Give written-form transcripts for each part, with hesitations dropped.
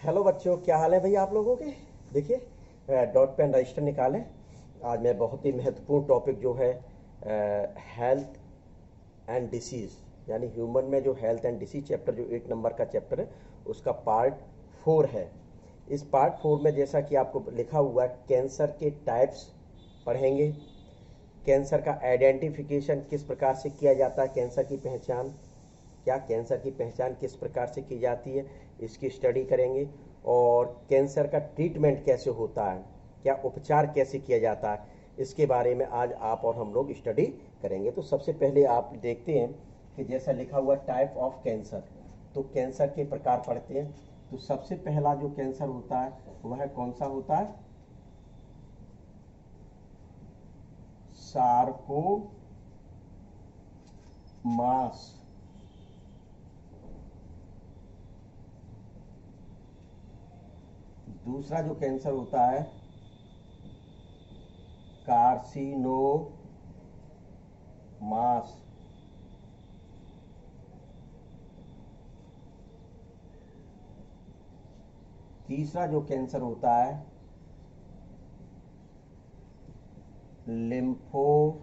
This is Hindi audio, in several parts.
हेलो बच्चों, क्या हाल है भैया आप लोगों के। देखिए, डॉट पेन रजिस्टर निकालें। आज मैं बहुत ही महत्वपूर्ण टॉपिक जो है हेल्थ एंड डिसीज़, यानी ह्यूमन में जो हेल्थ एंड डिसीज चैप्टर जो 8 नंबर का चैप्टर है उसका पार्ट 4 है। इस पार्ट 4 में जैसा कि आपको लिखा हुआ है, कैंसर के टाइप्स पढ़ेंगे। कैंसर का आइडेंटिफिकेशन किस प्रकार से किया जाता है, कैंसर की पहचान, क्या कैंसर की पहचान किस प्रकार से की जाती है, इसकी स्टडी करेंगे। और कैंसर का ट्रीटमेंट कैसे होता है, क्या उपचार कैसे किया जाता है, इसके बारे में आज आप और हम लोग स्टडी करेंगे। तो सबसे पहले आप देखते हैं कि जैसा लिखा हुआ टाइप ऑफ कैंसर, तो कैंसर के प्रकार पढ़ते हैं। तो सबसे पहला जो कैंसर होता है वह कौन सा होता है, सार्कोमास। दूसरा जो कैंसर होता है कार्सिनोमास। तीसरा जो कैंसर होता है लिम्फोमास।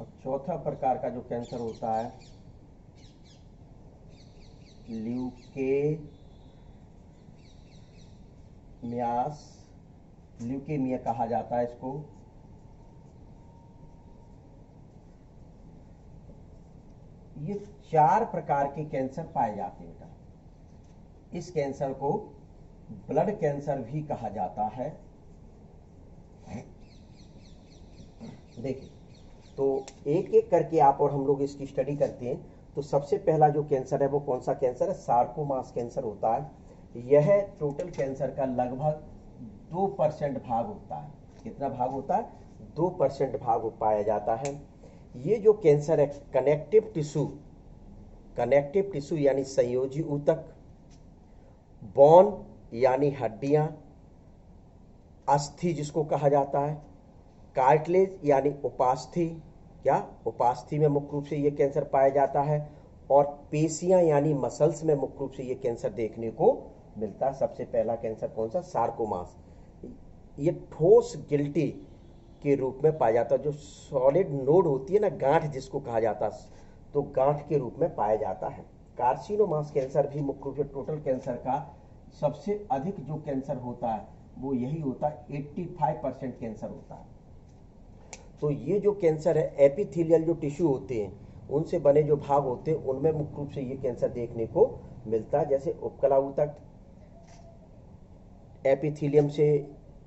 और चौथा प्रकार का जो कैंसर होता है ल्यूकेमियास, ल्यूकेमिया कहा जाता है इसको। ये 4 प्रकार के कैंसर पाए जाते हैं बेटा। इस कैंसर को ब्लड कैंसर भी कहा जाता है। देखिए, तो एक एक करके आप और हम लोग इसकी स्टडी करते हैं। तो सबसे पहला जो कैंसर है वो कौन सा कैंसर है, सार्कोमास कैंसर होता है। यह टोटल कैंसर का लगभग 2% भाग होता है। कितना भाग होता है, 2% भाग पाया जाता है। ये जो कैंसर है कनेक्टिव टिश्यू यानी संयोजी ऊतक, बोन यानी हड्डियां, अस्थि जिसको कहा जाता है, कार्टिलेज यानी उपास्थि, क्या उपास्थि में मुख्य रूप से ये कैंसर पाया जाता है। और पेशियां यानी मसल्स में मुख्य रूप से ये कैंसर देखने को मिलता है। सबसे पहला कैंसर कौन सा, सार्कोमास। ये ठोस गिल्टी के रूप में पाया जाता है। जो सॉलिड नोड होती है ना, गांठ जिसको कहा जाता है, तो गांठ के रूप में पाया जाता है। कार्सिनोमास कैंसर भी मुख्य रूप से टोटल कैंसर का सबसे अधिक जो कैंसर होता है वो यही होता है, 85% कैंसर होता है। तो ये जो कैंसर है, एपिथेलियल जो टिश्यू होते हैं उनसे बने जो भाग होते हैं उनमें मुख्य रूप से ये कैंसर देखने को मिलता है। जैसे उपकला ऊतक, एपिथेलियम से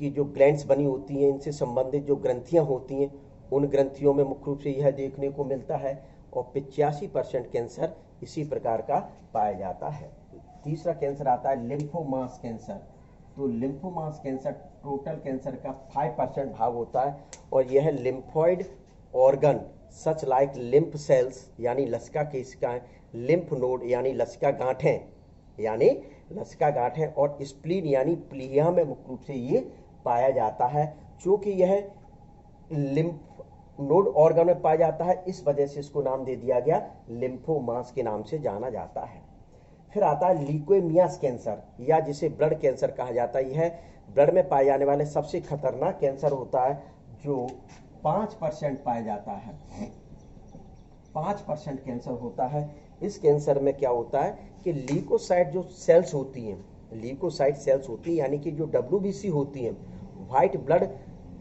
की जो ग्लैंड्स बनी होती हैं, इनसे संबंधित जो ग्रंथियां होती हैं, उन ग्रंथियों में मुख्य रूप से यह देखने को मिलता है। और 85% कैंसर इसी प्रकार का पाया जाता है। तीसरा कैंसर आता है लिम्फोमास कैंसर। तो लिम्फोमास कैंसर टोटल कैंसर का 5% भाग होता है। और यह lymphoid organ such like lymph cells यानी लसिका केशिकाएं, लिम्फ नोड यानी लसिका गांठें और स्प्लीन यानी प्लीहा में मुख्य रूप से ये पाया जाता है। चूंकि यह लिम्फ नोड ऑर्गन में पाया जाता है, इस वजह से इसको नाम दे दिया गया, लिम्फोमास के नाम से जाना जाता है। फिर आता है ल्यूकेमियास कैंसर, या जिसे ब्लड कैंसर कहा जाता है। यह ब्लड में पाए जाने वाले सबसे खतरनाक कैंसर होता है, जो 5% पाया जाता है। 5% कैंसर होता है। इस कैंसर में क्या होता है कि ल्यूकोसाइट जो सेल्स होती हैं, यानी कि जो WBC होती हैं, व्हाइट ब्लड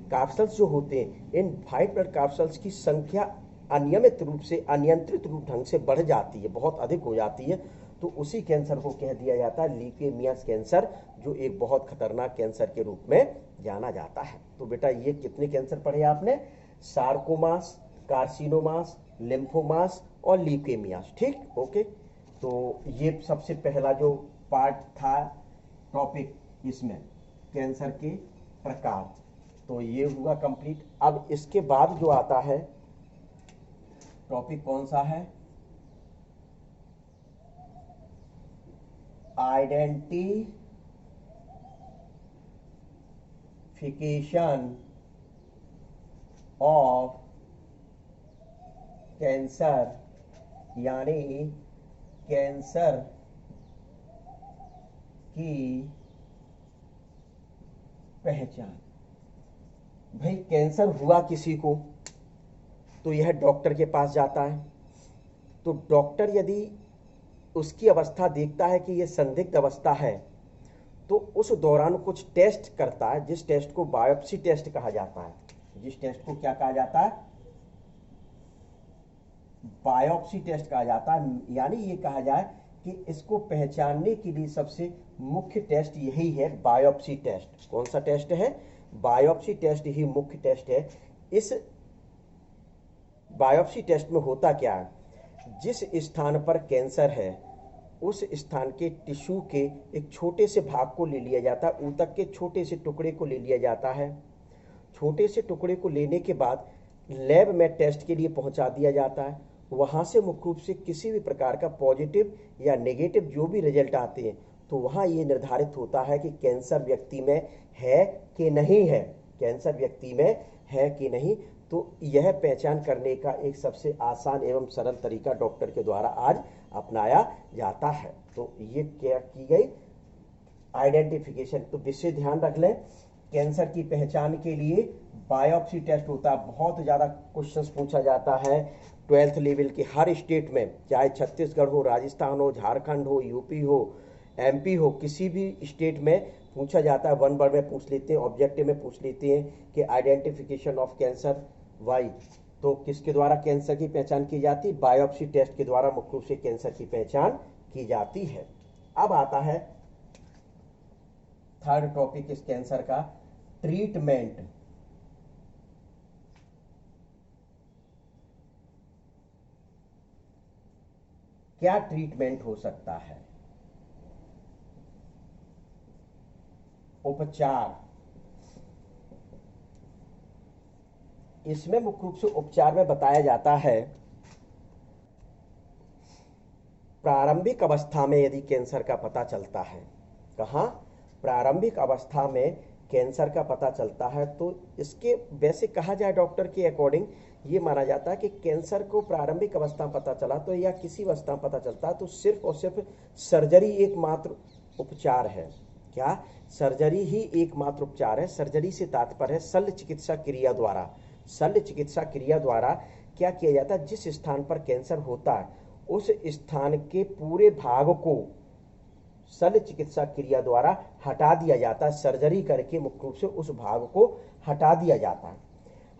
कैप्सल्स जो होते हैं, इन व्हाइट ब्लड कैप्सल्स की संख्या अनियंत्रित रूप ढंग से बढ़ जाती है, बहुत अधिक हो जाती है। तो उसी कैंसर को कह दिया जाता है ल्यूकेमियास कैंसर, जो एक बहुत खतरनाक कैंसर के रूप में जाना जाता है। तो बेटा ये कितने कैंसर पढ़े आपने, सार्कोमास, कार्सिनोमास, लिम्फोमास और ल्यूकेमियास। ठीक, ओके। तो ये सबसे पहला जो पार्ट था टॉपिक इसमें, कैंसर के प्रकार, तो ये हुआ कंप्लीट। अब इसके बाद जो आता है टॉपिक कौन सा है, आइडेंटिफिकेशन ऑफ कैंसर यानी कैंसर की पहचान। भाई कैंसर हुआ किसी को तो यह डॉक्टर के पास जाता है, तो डॉक्टर यदि उसकी अवस्था देखता है कि यह संदिग्ध अवस्था है तो उस दौरान कुछ टेस्ट करता है, जिस टेस्ट को बायोप्सी टेस्ट कहा जाता है। जिस टेस्ट को क्या कहा जाता है? बायोप्सी टेस्ट कहा जाता है। यानी ये कहा जाए कि इसको पहचानने के लिए सबसे मुख्य टेस्ट यही है, बायोप्सी टेस्ट। कौन सा टेस्ट है? बायोप्सी टेस्ट ही मुख्य टेस्ट है। इस बायोप्सी टेस्ट में होता क्या है, जिस स्थान पर कैंसर है उस स्थान के टिश्यू के एक छोटे से भाग को ले लिया जाता है, ऊतक के छोटे से टुकड़े को ले लिया जाता है। छोटे से टुकड़े को लेने के बाद लैब में टेस्ट के लिए पहुंचा दिया जाता है। वहां से मुख्य रूप से किसी भी प्रकार का पॉजिटिव या नेगेटिव जो भी रिजल्ट आते हैं तो वहां ये निर्धारित होता है कि कैंसर व्यक्ति में है कि नहीं है, कैंसर व्यक्ति में है कि नहीं। तो यह पहचान करने का एक सबसे आसान एवं सरल तरीका डॉक्टर के द्वारा आज अपनाया जाता है। तो ये क्या की गई? आइडेंटिफिकेशन। तो विशेष ध्यान रख लें, कैंसर की पहचान के लिए बायोप्सी टेस्ट होता है। बहुत ज़्यादा क्वेश्चंस पूछा जाता है 12th लेवल के हर स्टेट में, चाहे छत्तीसगढ़ हो, राजस्थान हो, झारखंड हो, यूपी हो, एमपी हो, किसी भी स्टेट में पूछा जाता है। 1 वर्ड में पूछ लेते हैं, ऑब्जेक्टिव में पूछ लेते हैं कि आइडेंटिफिकेशन ऑफ कैंसर वाई। तो किसके द्वारा कैंसर की पहचान की जाती? बायोप्सी टेस्ट के द्वारा मुख्य रूप से कैंसर की पहचान की जाती है। अब आता है थर्ड टॉपिक इस कैंसर का, ट्रीटमेंट। क्या ट्रीटमेंट हो सकता है? उपचार। इसमें मुख्य रूप से उपचार में बताया जाता है, प्रारंभिक अवस्था में यदि कैंसर का पता चलता है, कहाँ? प्रारंभिक अवस्था में कैंसर का पता चलता है तो इसके वैसे कहा जाए डॉक्टर के अकॉर्डिंग ये माना जाता है कि कैंसर को प्रारंभिक अवस्था में पता चला तो या किसी अवस्था में पता चलता है तो सिर्फ और सिर्फ सर्जरी एकमात्र उपचार है। क्या? सर्जरी ही एकमात्र उपचार है। सर्जरी से तात्पर्य है शल्य चिकित्सा क्रिया द्वारा। शल्य चिकित्सा क्रिया द्वारा क्या किया जाता है? जिस स्थान पर कैंसर होता है उस स्थान के पूरे भाग को शल्य चिकित्सा क्रिया द्वारा हटा दिया जाता है। सर्जरी करके मुख्य रूप से उस भाग को हटा दिया जाता है।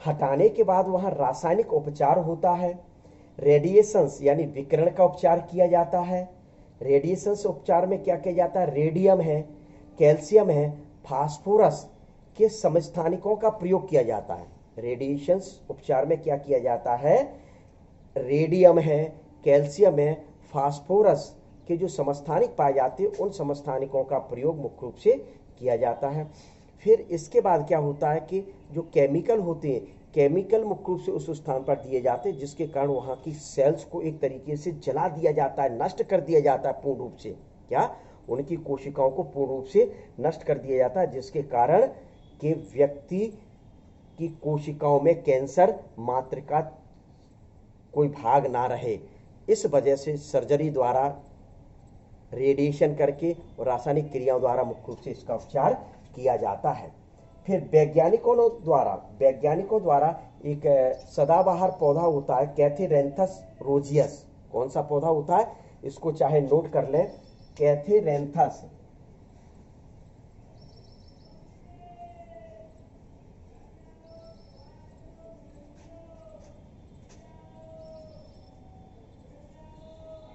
हटाने के बाद वहां रासायनिक उपचार होता है, रेडिएशंस यानी विकिरण का उपचार किया जाता है। रेडिएशंस उपचार में क्या किया जाता है? रेडियम है, कैल्शियम है, फास्फोरस के समस्थानिकों का प्रयोग किया जाता है। रेडिएशंस उपचार में क्या किया जाता है? रेडियम है, कैल्शियम है, फास्फोरस के जो समस्थानिक पाए जाते हैं उन समस्थानिकों का प्रयोग मुख्य रूप से किया जाता है। फिर इसके बाद क्या होता है कि जो केमिकल होते हैं, केमिकल मुख्य रूप से उस स्थान पर दिए जाते हैं जिसके कारण वहाँ की सेल्स को एक तरीके से जला दिया जाता है, नष्ट कर दिया जाता है पूर्ण रूप से। क्या? उनकी कोशिकाओं को पूर्ण रूप से नष्ट कर दिया जाता है, जिसके कारण के व्यक्ति की कोशिकाओं में कैंसर मात्र का कोई भाग ना रहे। इस वजह से सर्जरी द्वारा, रेडिएशन करके और रासायनिक क्रियाओं द्वारा मुख्य रूप से इसका उपचार किया जाता है। फिर वैज्ञानिकों द्वारा एक सदाबहार पौधा होता है कैथेरेंथस रोजियस। कौन सा पौधा होता है? इसको चाहे नोट कर लें, कैथेरेंथस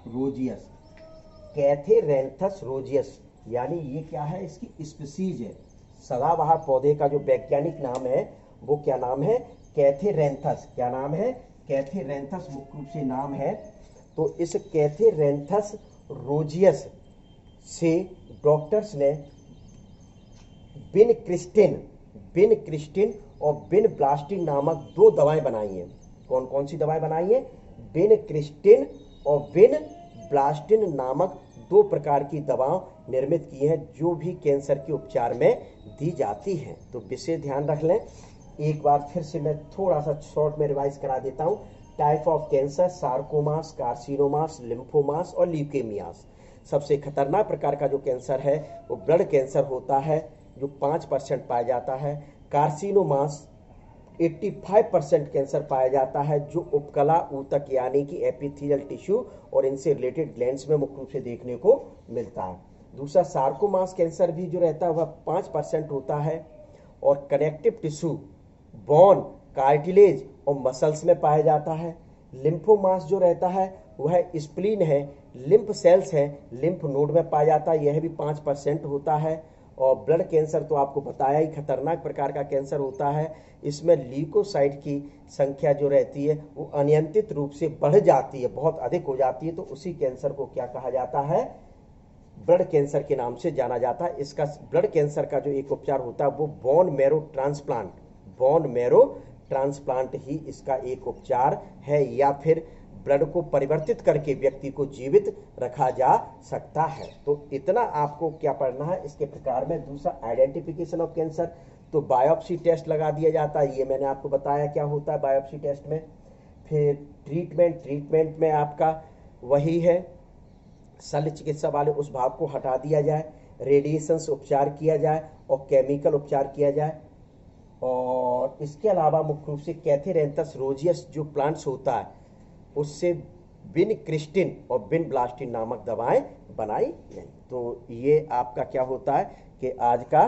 रोजियस। कैथेरेंथस रोजियस यानी ये क्या है? इसकी स्पीसीज है। सदाबहार पौधे का जो वैज्ञानिक नाम है वो क्या नाम है? कैथेरेंथस। क्या नाम है? कैथेरेंथस मुख्य रूप से नाम है। तो इस कैथेरेंथस रोजियस से डॉक्टर्स ने बिनक्रिस्टिन और बिनब्लास्टिन नामक 2 दवाएं बनाई हैं। कौन कौन सी दवाएं बनाई हैं? बिनक्रिस्टिन और बिनब्लास्टिन नामक 2 प्रकार की दवाएं निर्मित की हैं जो भी कैंसर के उपचार में दी जाती हैं। तो विशेष ध्यान रख लें। एक बार फिर से मैं थोड़ा सा शॉर्ट में रिवाइज करा देता हूं। Type of cancer, sarcomas, carcinomas, lymphomas और ल्यूकेमियास। सबसे खतरनाक प्रकार का जो कैंसर है वो ब्लड कैंसर होता है, जो 5% पाया जाता है। कार्सिनोमास 85% कैंसर पाया जाता है, जो उपकला ऊतक यानी कि एपिथेलियल टिश्यू और इनसे रिलेटेड ग्लैंड्स में मुख्य रूप से देखने को मिलता है। दूसरा सार्कोमास कैंसर भी जो रहता है वह 5% होता है, और कनेक्टिव टिश्यू, बोन, कार्टिलेज और मसल्स में पाया जाता है। लिम्फोमास जो रहता है वह स्प्लीन है, लिम्फ सेल्स है, लिम्फ नोड में पाया जाता है, यह भी 5% होता है। और ब्लड कैंसर तो आपको बताया ही, खतरनाक प्रकार का कैंसर होता है। इसमें ल्यूकोसाइट की संख्या जो रहती है वो अनियंत्रित रूप से बढ़ जाती है, बहुत अधिक हो जाती है, तो उसी कैंसर को क्या कहा जाता है, ब्लड कैंसर के नाम से जाना जाता है। इसका ब्लड कैंसर का जो एक उपचार होता है वो bone marrow transplant, bone marrow transplant ही इसका एक उपचार है, या फिर ब्लड को परिवर्तित करके व्यक्ति को जीवित रखा जा सकता है। तो इतना आपको क्या पढ़ना है इसके प्रकार में। दूसरा आइडेंटिफिकेशन ऑफ कैंसर, तो बायोप्सी टेस्ट लगा दिया जाता है, ये मैंने आपको बताया क्या होता है बायोप्सी टेस्ट में। फिर ट्रीटमेंट में आपका वही है, शल्य चिकित्सा वाले उस भाग को हटा दिया जाए, रेडिएशन से उपचार किया जाए और केमिकल उपचार किया जाए। और इसके अलावा मुख्य रूप से कैथेरेंथस रोजियस जो प्लांट्स होता है उससे विनक्रिस्टिन और विनब्लास्टिन नामक दवाएं बनाई गई। तो ये आपका क्या होता है कि आज का